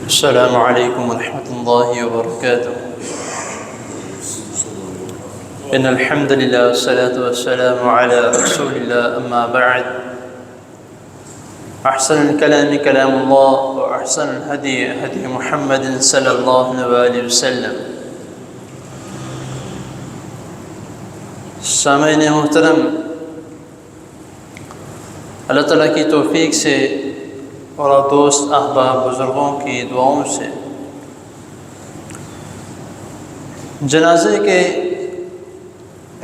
السلام علیکم ورحمۃ اللہ وبرکاتہ۔ ان الحمد للہ والصلاة والسلام علی رسول اللہ، اما بعد، احسن الکلام کلام اللہ واحسن الہدی ہدی محمد صلی اللہ علیہ وسلم۔ سامعین محترم، اللہ تعالیٰ کی توفیق سے اور دوست احباب بزرگوں کی دعاؤں سے جنازے کے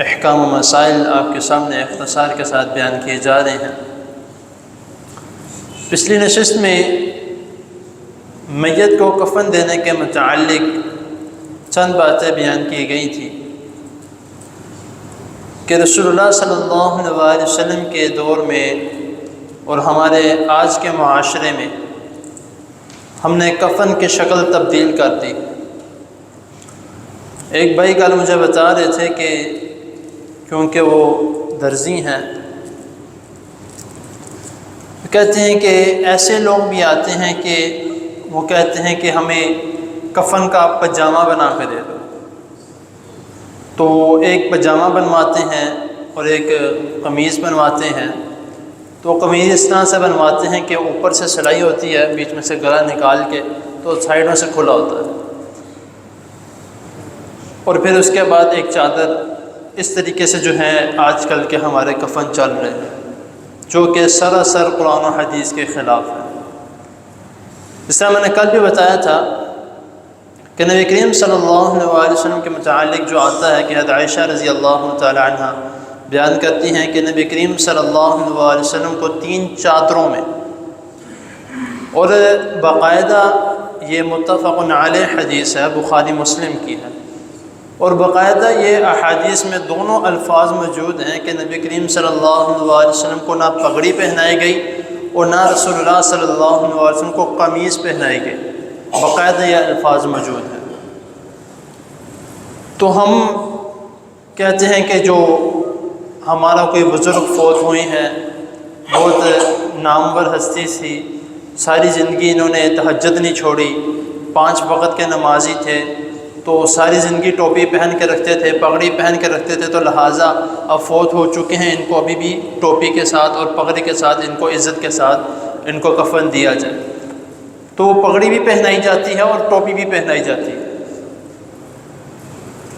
احکام و مسائل آپ کے سامنے اختصار کے ساتھ بیان کیے جا رہے ہیں۔ پچھلی نشست میں میت کو کفن دینے کے متعلق چند باتیں بیان کی گئی تھی کہ رسول اللہ صلی اللہ علیہ وسلم کے دور میں اور ہمارے آج کے معاشرے میں ہم نے کفن کی شکل تبدیل کر دی۔ ایک بھائی کل مجھے بتا رہے تھے کہ کیونکہ وہ درزی ہیں، کہتے ہیں کہ ایسے لوگ بھی آتے ہیں کہ وہ کہتے ہیں کہ ہمیں کفن کا پجامہ بنا کے دے دو، تو ایک پجامہ بنواتے ہیں اور ایک قمیض بنواتے ہیں۔ تو قمیض اس طرح سے بنواتے ہیں کہ اوپر سے سلائی ہوتی ہے، بیچ میں سے گلا نکال کے تو سائیڈوں سے کھلا ہوتا ہے، اور پھر اس کے بعد ایک چادر اس طریقے سے جو ہیں آج کل کے ہمارے کفن چل رہے ہیں، جو کہ سراسر قرآن و حدیث کے خلاف ہے۔ اس طرح میں نے کل بھی بتایا تھا کہ نبی کریم صلی اللہ علیہ وسلم کے متعلق جو آتا ہے کہ حضرت عائشہ رضی اللہ تعالی عنہ بیان کرتی ہیں کہ نبی کریم صلی اللہ علیہ وسلم کو 3 چادروں میں، اور باقاعدہ یہ متفق علیہ حدیث ہے، بخاری مسلم کی ہے، اور باقاعدہ یہ احادیث میں دونوں الفاظ موجود ہیں کہ نبی کریم صلی اللہ علیہ وسلم کو نہ پگڑی پہنائی گئی اور نہ رسول اللہ صلی اللہ علیہ وسلم کو قمیض پہنائی گئی، باقاعدہ یہ الفاظ موجود ہیں۔ تو ہم کہتے ہیں کہ جو ہمارا کوئی بزرگ فوت ہوئی ہیں، بہت نامور ہستی تھی، ساری زندگی انہوں نے تہجد نہیں چھوڑی، 5 وقت کے نمازی تھے، تو ساری زندگی ٹوپی پہن کے رکھتے تھے، پگڑی پہن کے رکھتے تھے، تو لہٰذا اب فوت ہو چکے ہیں، ان کو ابھی بھی ٹوپی کے ساتھ اور پگڑی کے ساتھ ان کو عزت کے ساتھ ان کو کفن دیا جائے۔ تو پگڑی بھی پہنائی جاتی ہے اور ٹوپی بھی پہنائی جاتی ہے۔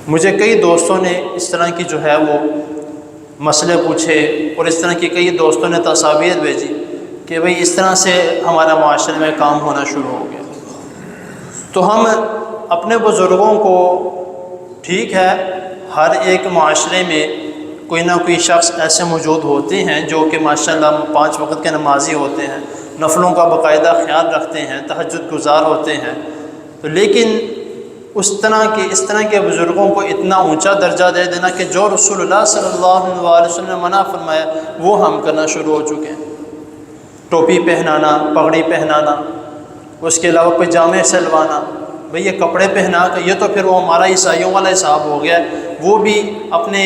مجھے کئی دوستوں نے اس طرح کی جو ہے وہ مسئلے پوچھے، اور اس طرح کی کئی دوستوں نے تصاویر بھیجی کہ بھئی اس طرح سے ہمارا معاشرے میں کام ہونا شروع ہو گیا۔ تو ہم اپنے بزرگوں کو، ٹھیک ہے ہر ایک معاشرے میں کوئی نہ کوئی شخص ایسے موجود ہوتے ہیں جو کہ ماشاءاللہ 5 وقت کے نمازی ہوتے ہیں، نفلوں کا باقاعدہ خیال رکھتے ہیں، تہجد گزار ہوتے ہیں، لیکن اس طرح کے بزرگوں کو اتنا اونچا درجہ دے دینا کہ جو رسول اللہ صلی اللہ علیہ وسلم نے منع فرمایا وہ ہم کرنا شروع ہو چکے ہیں۔ ٹوپی پہنانا، پگڑی پہنانا، اس کے علاوہ پجامے سلوانا، بھئی یہ کپڑے پہنا کے، یہ تو پھر وہ ہمارا عیسائیوں والا حساب ہو گیا، وہ بھی اپنے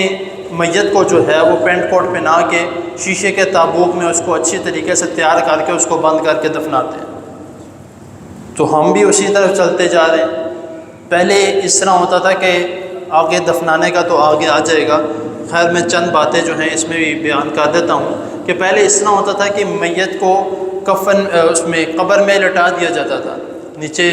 میت کو جو ہے وہ پینٹ کوٹ پہنا کے شیشے کے تابوت میں اس کو اچھی طریقے سے تیار کر کے اس کو بند کر کے دفناتے ہیں۔ تو ہم بھی اسی طرف چلتے جا رہے ہیں۔ پہلے اس طرح ہوتا تھا کہ آگے دفنانے کا تو آگے آ جائے گا، خیر میں چند باتیں جو ہیں اس میں بھی بیان کر دیتا ہوں کہ پہلے اس طرح ہوتا تھا کہ میت کو کفن اس میں قبر میں لٹا دیا جاتا تھا، نیچے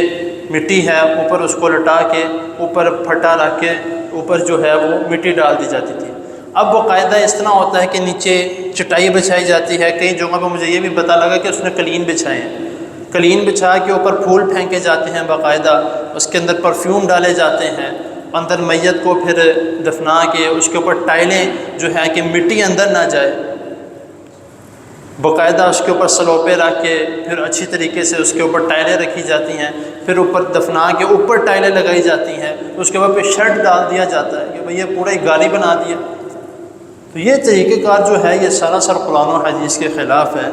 مٹی ہے، اوپر اس کو لٹا کے اوپر پھٹا رکھ کے اوپر جو ہے وہ مٹی ڈال دی جاتی تھی۔ اب باقاعدہ اس طرح ہوتا ہے کہ نیچے چٹائی بچھائی جاتی ہے، کئی جگہوں پہ مجھے یہ بھی پتہ لگا کہ اس نے قلین بچھائے ہیں، قلین بچھا کے اوپر پھول پھینکے جاتے ہیں، باقاعدہ اس کے اندر پرفیوم ڈالے جاتے ہیں، اندر میت کو پھر دفنا کے اس کے اوپر ٹائلیں جو ہے کہ مٹی اندر نہ جائے، باقاعدہ اس کے اوپر سلوپے رکھ کے پھر اچھی طریقے سے اس کے اوپر ٹائلیں رکھی جاتی ہیں، پھر اوپر دفنا کے اوپر ٹائلیں لگائی جاتی ہیں، اس کے اوپر پھر شرٹ ڈال دیا جاتا ہے کہ بھئی یہ پورا ہی گالی بنا دیا۔ تو یہ طریقہ کار جو ہے یہ سراسر قرآن و حدیث کے خلاف ہے۔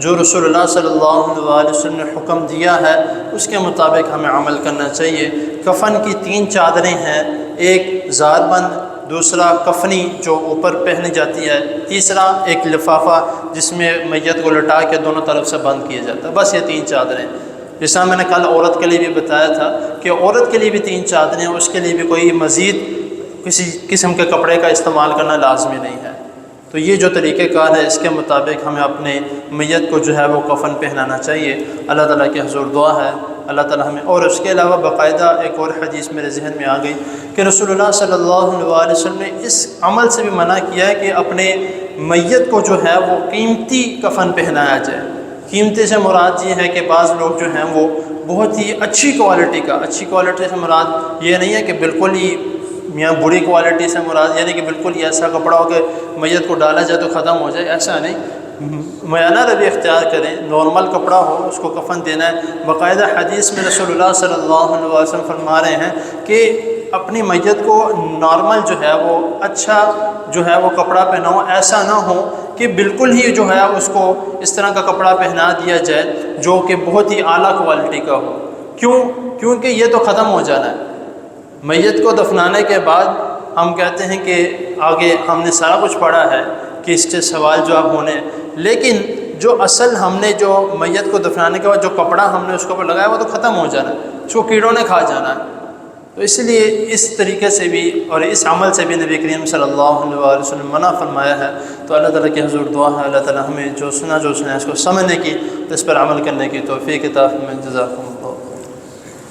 جو رسول اللہ صلی اللہ علیہ وسلم نے حکم دیا ہے اس کے مطابق ہمیں عمل کرنا چاہیے۔ کفن کی 3 چادریں ہیں، ایک زار بند، دوسرا کفنی جو اوپر پہنی جاتی ہے، تیسرا ایک لفافہ جس میں میت کو لٹا کے دونوں طرف سے بند کیا جاتا ہے، بس یہ 3 چادریں۔ جیسا میں نے کل عورت کے لیے بھی بتایا تھا کہ عورت کے لیے بھی 3 چادریں، اس کے لیے بھی کوئی مزید کسی قسم کے کپڑے کا استعمال کرنا لازمی نہیں ہے۔ تو یہ جو طریقہ کار ہے اس کے مطابق ہمیں اپنے میت کو جو ہے وہ کفن پہنانا چاہیے۔ اللہ تعالیٰ کے حضور دعا ہے اللہ تعالیٰ ہمیں، اور اس کے علاوہ باقاعدہ ایک اور حدیث میرے ذہن میں آ گئی کہ رسول اللہ صلی اللہ علیہ وسلم نے اس عمل سے بھی منع کیا ہے کہ اپنے میت کو جو ہے وہ قیمتی کفن پہنایا جائے۔ قیمتی سے مراد یہ ہے کہ بعض لوگ جو ہیں وہ بہت ہی اچھی کوالٹی کا، اچھی کوالٹی سے مراد یہ نہیں ہے کہ بالکل ہی میاں بری کوالٹی سے مراد یعنی کہ بالکل ہی ایسا کپڑا ہو کہ میت کو ڈالا جائے تو ختم ہو جائے، ایسا نہیں، میانہ روی اختیار کریں، نارمل کپڑا ہو اس کو کفن دینا ہے۔ باقاعدہ حدیث میں رسول اللہ صلی اللہ علیہ وسلم فرما رہے ہیں کہ اپنی میت کو نارمل جو ہے وہ اچھا جو ہے وہ کپڑا پہناؤ، ایسا نہ ہو کہ بالکل ہی جو ہے اس کو اس طرح کا کپڑا پہنا دیا جائے جو کہ بہت ہی اعلیٰ کوالٹی کا ہو۔ کیونکہ یہ تو ختم ہو جانا ہے۔ میت کو دفنانے کے بعد ہم کہتے ہیں کہ آگے ہم نے سارا کچھ پڑھا ہے کہ اس سے سوال جواب ہونے، لیکن جو اصل ہم نے جو میت کو دفنانے کے بعد جو کپڑا ہم نے اس کے اوپر لگایا وہ تو ختم ہو جانا ہے، اس کو کیڑوں نے کھا جانا ہے۔ تو اس لیے اس طریقے سے بھی اور اس عمل سے بھی نبی کریم صلی اللہ علیہ وسلم منع فرمایا ہے۔ تو اللہ تعالیٰ کے حضور دعا ہے اللہ تعالیٰ ہمیں جو سنا ہے اس کو سمجھنے کی، اس پر عمل کرنے کی توفیق عطا فرمائے۔ جزاکم اللہ۔